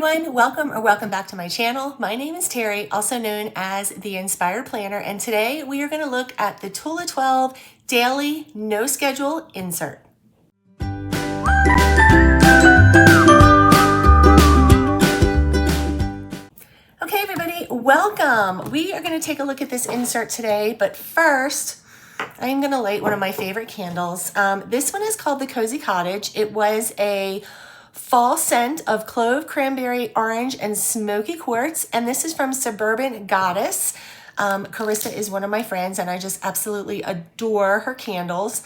everyone, welcome back to my channel. My name is Terry, also known as the Inspired Planner, and today we are going to look at the Tula XII Daily No Schedule Insert. Okay everybody, welcome. We are going to take a look at this insert today, but first I'm going to light one of my favorite candles. This one is called the Cozy Cottage. It was a fall scent of clove, cranberry, orange, and smoky quartz. And this is from Suburban Goddess. Carissa is one of my friends, and I just absolutely adore her candles.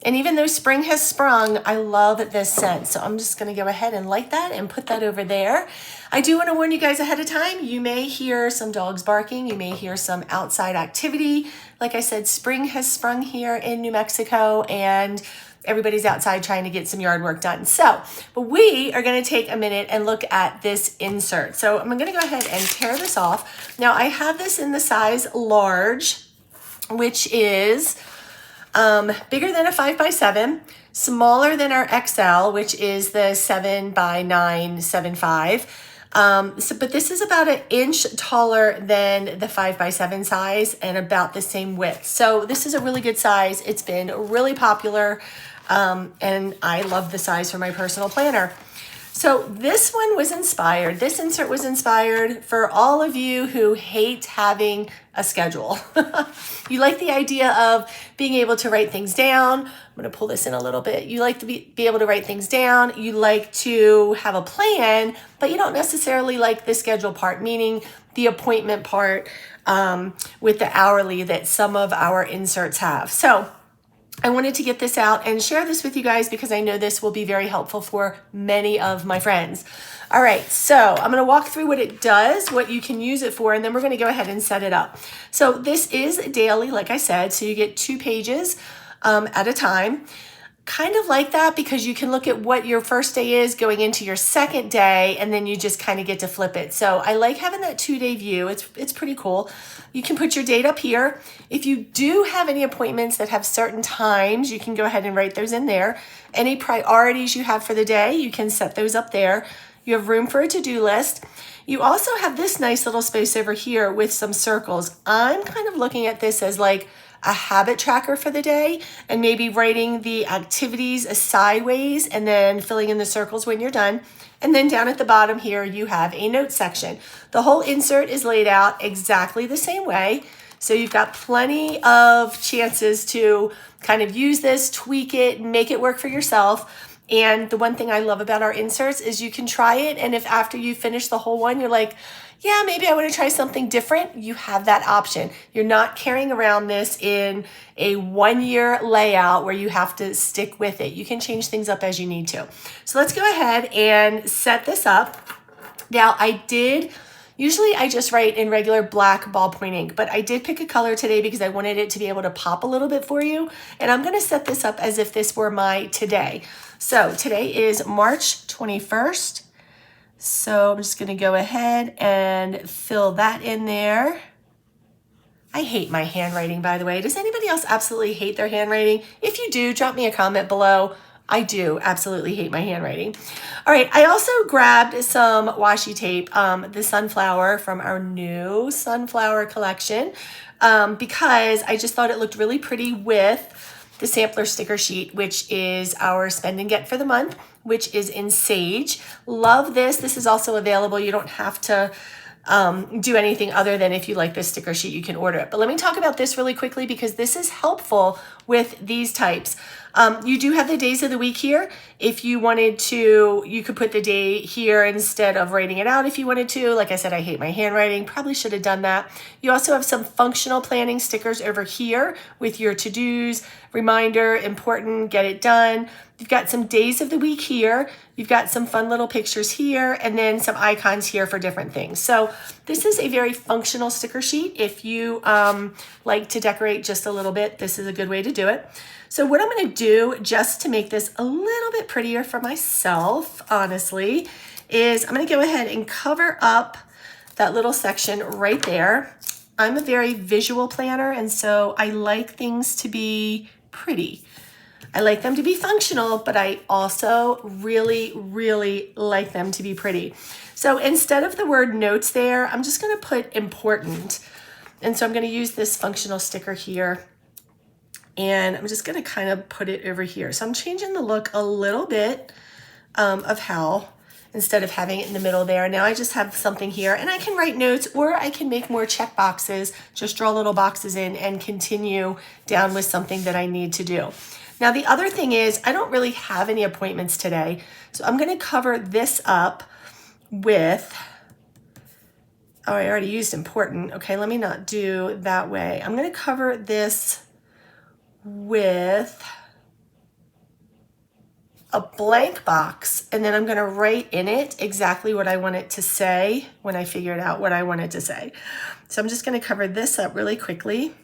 And even though spring has sprung, I love this scent. So I'm just going to go ahead and light that and put that over there. I do want to warn you guys ahead of time. You may hear some dogs barking. You may hear some outside activity. Like I said, spring has sprung here in New Mexico, and everybody's outside trying to get some yard work done. So, but we are going to take a minute and look at this insert. So I'm going to go ahead and tear this off. Now I have this in the size large, which is bigger than a 5x7, smaller than our XL, which is the 7x9, 7.5. But this is about an inch taller than the 5x7 size and about the same width. So this is a really good size. It's been really popular. And I love the size for my personal planner. So this one was inspired, this insert was inspired for all of you who hate having a schedule. You like the idea of being able to write things down. I'm gonna pull this in a little bit. You like to be able to write things down. You like to have a plan, but you don't necessarily like the schedule part, meaning the appointment part with the hourly that some of our inserts have. So I wanted to get this out and share this with you guys because I know this will be very helpful for many of my friends. All right, so I'm going to walk through what it does, what you can use it for, and then we're going to go ahead and set it up. So this is daily, like I said, so you get 2 pages at a time. Kind of like that because you can look at what your first day is going into your second day, and then you just kind of get to flip it. So I like having that 2-day view. It's pretty cool. You can put your date up here. If you do have any appointments that have certain times, you can go ahead and write those in there. Any priorities you have for the day, you can set those up there. You have room for a to-do list. You also have this nice little space over here with some circles. I'm kind of looking at this as like a habit tracker for the day, and maybe writing the activities sideways and then filling in the circles when you're done. And then down at the bottom here, you have a notes section. The whole insert is laid out exactly the same way. So you've got plenty of chances to kind of use this, tweak it, make it work for yourself. And the one thing I love about our inserts is you can try it. And if after you finish the whole one, you're like, yeah, maybe I want to try something different, you have that option. You're not carrying around this in a 1-year layout where you have to stick with it. You can change things up as you need to. So let's go ahead and set this up. Now usually I just write in regular black ballpoint ink, but I did pick a color today because I wanted it to be able to pop a little bit for you. And I'm going to set this up as if this were my today. So today is March 21st. So I'm just going to go ahead and fill that in there. I hate my handwriting, by the way. Does anybody else absolutely hate their handwriting? If you do, drop me a comment below. I do absolutely hate my handwriting. All right, I also grabbed some washi tape, the sunflower from our new sunflower collection, because I just thought it looked really pretty with the sampler sticker sheet, which is our spend and get for the month, which is in sage. Love this. This is also available. You don't have to do anything other than if you like this sticker sheet, you can order it. But let me talk about this really quickly because this is helpful with these types. You do have the days of the week here. If you wanted to, you could put the day here instead of writing it out if you wanted to. Like I said, I hate my handwriting. Probably should have done that. You also have some functional planning stickers over here with your to-dos, reminder, important, get it done. You've got some days of the week here. You've got some fun little pictures here, and then some icons here for different things. So this is a very functional sticker sheet. If you like to decorate just a little bit, this is a good way to do it. So what I'm going to do just to make this a little bit prettier for myself, honestly, is I'm going to go ahead and cover up that little section right there. I'm a very visual planner, and so I like things to be pretty. I like them to be functional, but I also really, really like them to be pretty. So instead of the word notes there, I'm just gonna put important. And so I'm gonna use this functional sticker here, and I'm just gonna kind of put it over here. So I'm changing the look a little bit of how, instead of having it in the middle there. Now I just have something here, and I can write notes, or I can make more check boxes, just draw little boxes in and continue down with something that I need to do. Now the other thing is, I don't really have any appointments today, so I'm gonna cover this up with, oh, I already used important. Okay, let me not do that way. I'm gonna cover this with a blank box, and then I'm gonna write in it exactly what I want it to say when I figured out what I wanted to say. So I'm just gonna cover this up really quickly.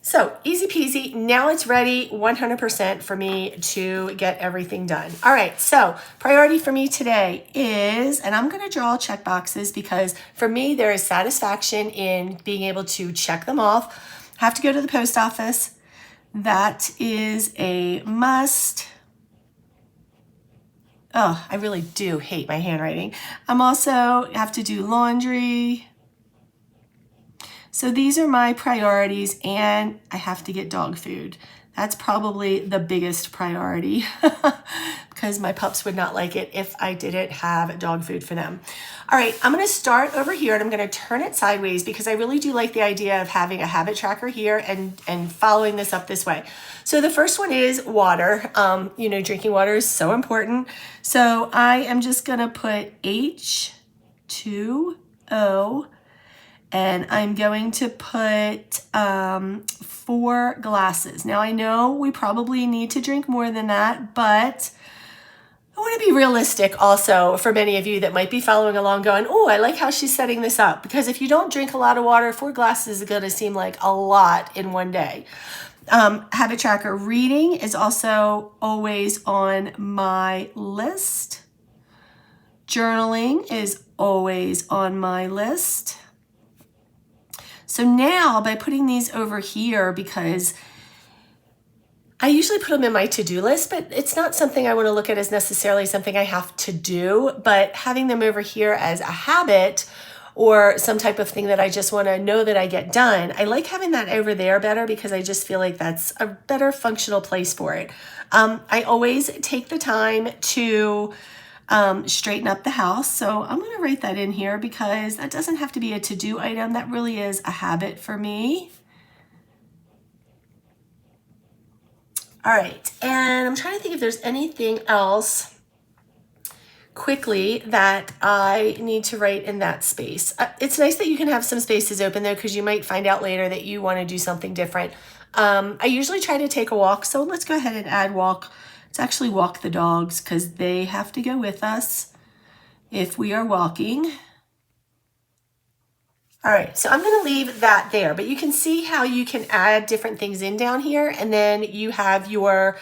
So easy peasy, now it's ready 100% for me to get everything done. All right, so priority for me today is, and I'm gonna draw check boxes because for me there is satisfaction in being able to check them off. I have to go to the post office. That is a must. Oh, I really do hate my handwriting. I'm also have to do laundry. So these are my priorities, and I have to get dog food. That's probably the biggest priority because my pups would not like it if I didn't have dog food for them. All right, I'm gonna start over here, and I'm gonna turn it sideways because I really do like the idea of having a habit tracker here and following this up this way. So the first one is water. You know, drinking water is so important. So I am just gonna put H2O, and I'm going to put 4 glasses. Now I know we probably need to drink more than that, but I want to be realistic also for many of you that might be following along going, oh, I like how she's setting this up. Because if you don't drink a lot of water, 4 glasses is going to seem like a lot in one day. Habit tracker reading is also always on my list. Journaling is always on my list. So now by putting these over here, because I usually put them in my to-do list, but it's not something I want to look at as necessarily something I have to do, but having them over here as a habit or some type of thing that I just want to know that I get done, I like having that over there better because I just feel like that's a better functional place for it. I always take the time to straighten up the house. So I'm going to write that in here because that doesn't have to be a to-do item. That really is a habit for me. All right, and I'm trying to think if there's anything else quickly that I need to write in that space. It's nice that you can have some spaces open though, because you might find out later that you want to do something different. I usually try to take a walk, so let's go ahead and add walk. It's actually walk the dogs because they have to go with us if we are walking. All right, so I'm gonna leave that there, but you can see how you can add different things in down here, and then you have your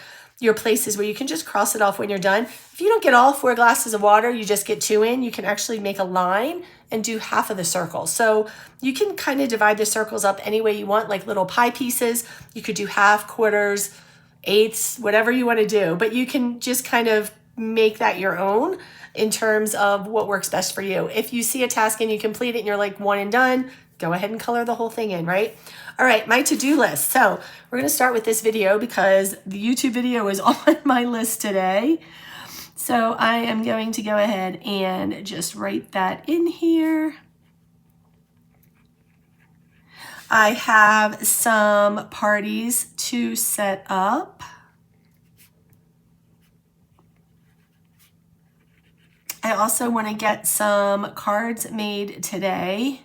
places where you can just cross it off when you're done. If you don't get all 4 glasses of water, you just get 2 in, you can actually make a line and do half of the circle. So you can kind of divide the circles up any way you want, like little pie pieces. You could do half, quarters, eighths, whatever you want to do, but you can just kind of make that your own in terms of what works best for you. If you see a task and you complete it and you're like 1 and done, go ahead and color the whole thing in, right? All right, my to-do list. So we're gonna start with this video because the YouTube video is on my list today. So I am going to go ahead and just write that in here. I have some parties to set up. I also want to get some cards made today.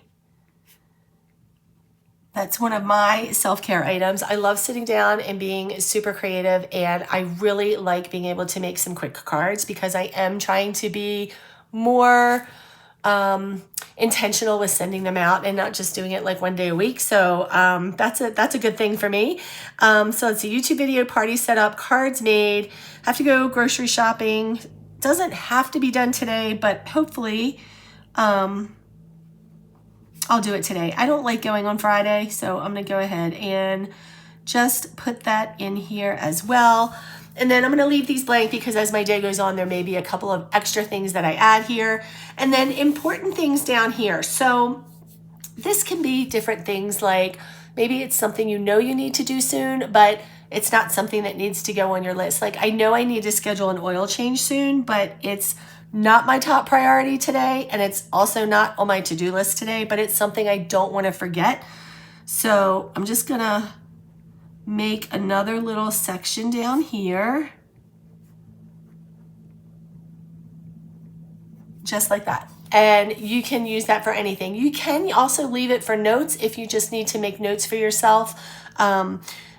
That's one of my self-care items. I love sitting down and being super creative, and I really like being able to make some quick cards because I am trying to be more intentional with sending them out and not just doing it like 1 day a week. So that's a good thing for me. So it's a YouTube video, party set up, cards made, have to go grocery shopping. Doesn't have to be done today, but hopefully I'll do it today. I don't like going on Friday, so I'm gonna go ahead and just put that in here as well. And then I'm gonna leave these blank because as my day goes on, there may be a couple of extra things that I add here. And then important things down here. So this can be different things like maybe it's something you know you need to do soon, but it's not something that needs to go on your list. Like I know I need to schedule an oil change soon, but it's not my top priority today. And it's also not on my to-do list today, but it's something I don't want to forget. So I'm just gonna make another little section down here. Just like that. And you can use that for anything. You can also leave it for notes if you just need to make notes for yourself.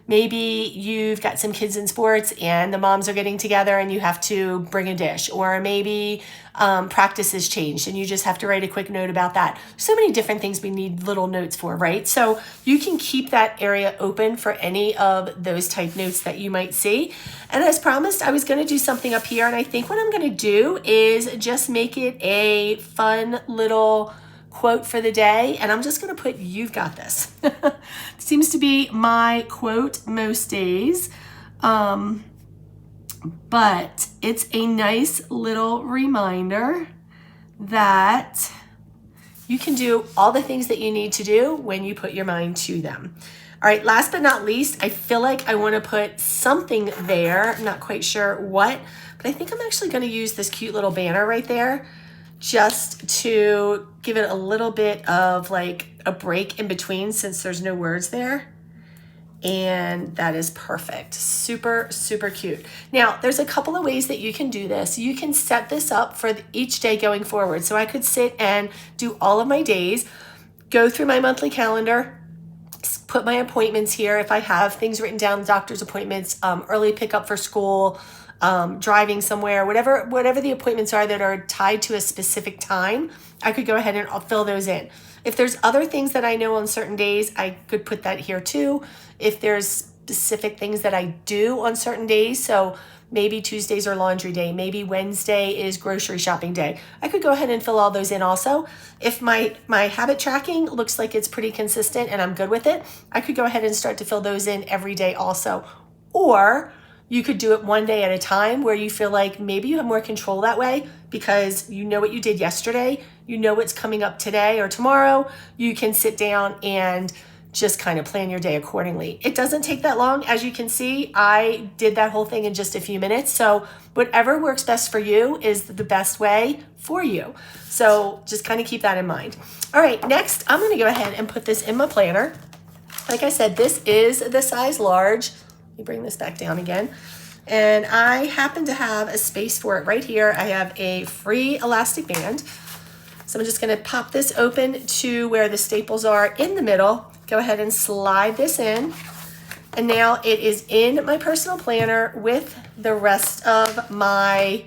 Maybe you've got some kids in sports and the moms are getting together and you have to bring a dish, or maybe practice has changed and you just have to write a quick note about that. So many different things we need little notes for, right? So you can keep that area open for any of those type notes that you might see. And as promised, I was gonna do something up here, and I think what I'm gonna do is just make it a fun little quote for the day, and I'm just gonna put, "You've got this." Seems to be my quote most days, but it's a nice little reminder that you can do all the things that you need to do when you put your mind to them. All right, last but not least, I feel like I wanna put something there. I'm not quite sure what, but I think I'm actually gonna use this cute little banner right there, just to give it a little bit of like a break in between since there's no words there. And that is perfect. Super, super cute. Now, there's a couple of ways that you can do this. You can set this up for each day going forward. So I could sit and do all of my days, go through my monthly calendar, put my appointments here. If I have things written down, doctor's appointments, early pickup for school, driving somewhere, whatever the appointments are that are tied to a specific time, I could go ahead and I'll fill those in. If there's other things that I know on certain days, I could put that here too. If there's specific things that I do on certain days, so maybe Tuesdays are laundry day, maybe Wednesday is grocery shopping day, I could go ahead and fill all those in also. If my habit tracking looks like it's pretty consistent and I'm good with it, I could go ahead and start to fill those in every day also. Or you could do it one day at a time where you feel like maybe you have more control that way because you know what you did yesterday, you know what's coming up today or tomorrow. You can sit down and just kind of plan your day accordingly. It doesn't take that long. As you can see, I did that whole thing in just a few minutes. So whatever works best for you is the best way for you. So just kind of keep that in mind. All right, next I'm gonna go ahead and put this in my planner. Like I said, this is the size large. Let me bring this back down again. And I happen to have a space for it right here. I have a free elastic band. So I'm just gonna pop this open to where the staples are in the middle. Go ahead and slide this in. And now it is in my personal planner with the rest of my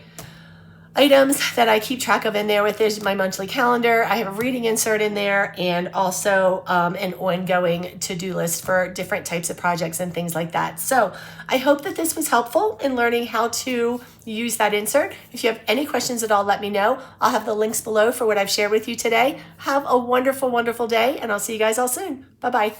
items that I keep track of in there. With is my monthly calendar. I have a reading insert in there, and also an ongoing to-do list for different types of projects and things like that. So I hope that this was helpful in learning how to use that insert. If you have any questions at all, let me know. I'll have the links below for what I've shared with you today. Have a wonderful, wonderful day, and I'll see you guys all soon. Bye-bye.